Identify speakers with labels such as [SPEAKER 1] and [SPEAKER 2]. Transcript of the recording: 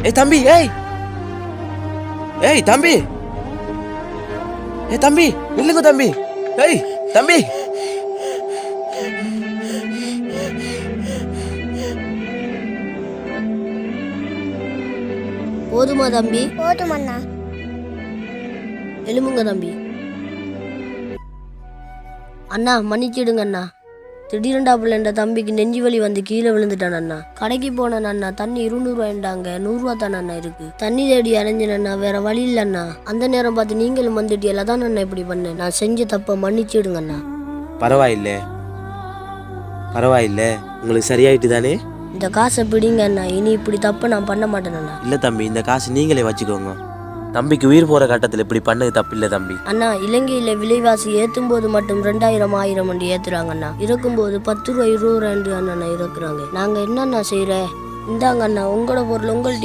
[SPEAKER 1] ஏய் தம்பி, ஏய் ஏய் தம்பி, ஏய் தம்பி, நில்லுங்க தம்பி. ஏய் தம்பி,
[SPEAKER 2] போதுமா தம்பி?
[SPEAKER 3] போதுமண்ணா.
[SPEAKER 2] எழுமுங்க தம்பி. அண்ணா மன்னிச்சிடுங்க அண்ணா. திடீரெண்டாப்புல என் தம்பிக்கு நெஞ்சு வலி வந்து கீழே விழுந்துட்டான் அண்ணா. கடைக்கு போனேன் அண்ணா, தண்ணி 200 ரூபாய்ண்டாங்க. 100 ரூபா தானே அண்ணா இருக்கு. தண்ணி தேடி அலைஞ்சேன் அண்ணா, வேற வழி இல்லை அண்ணா. அந்த நேரம் பார்த்து நீங்களும் வந்துட்டியல தான் அண்ணா இப்படி பண்ணேன். நான் செஞ்ச தப்ப மன்னிச்சிடுங்க அண்ணா.
[SPEAKER 1] பரவாயில்லை பரவாயில்லை, உங்களுக்கு சரியாயிட்டு தானே?
[SPEAKER 2] இந்த காசை பிடிங்க அண்ணா, இனி இப்படி தப்ப நான் பண்ண மாட்டேன் அண்ணா.
[SPEAKER 1] இல்லை தம்பி, இந்த காசு நீங்களே வச்சுக்கோங்க. தம்பிக்கு உயிர் போகிற கட்டத்தில் இப்படி பண்ணது தப்பு இல்லை தம்பி.
[SPEAKER 2] அண்ணா, இலங்கையில் விலைவாசி ஏற்றும் போது மட்டும் 2000 1000 வண்டி ஏற்றுறாங்க அண்ணா. இருக்கும்போது 10 ரூபா 20 ரூபா அண்ணா இறக்குறாங்க. நாங்கள் என்னண்ணா செய்கிற? இந்தாங்க அண்ணா, உங்களோட பொருள் உங்கள்கிட்ட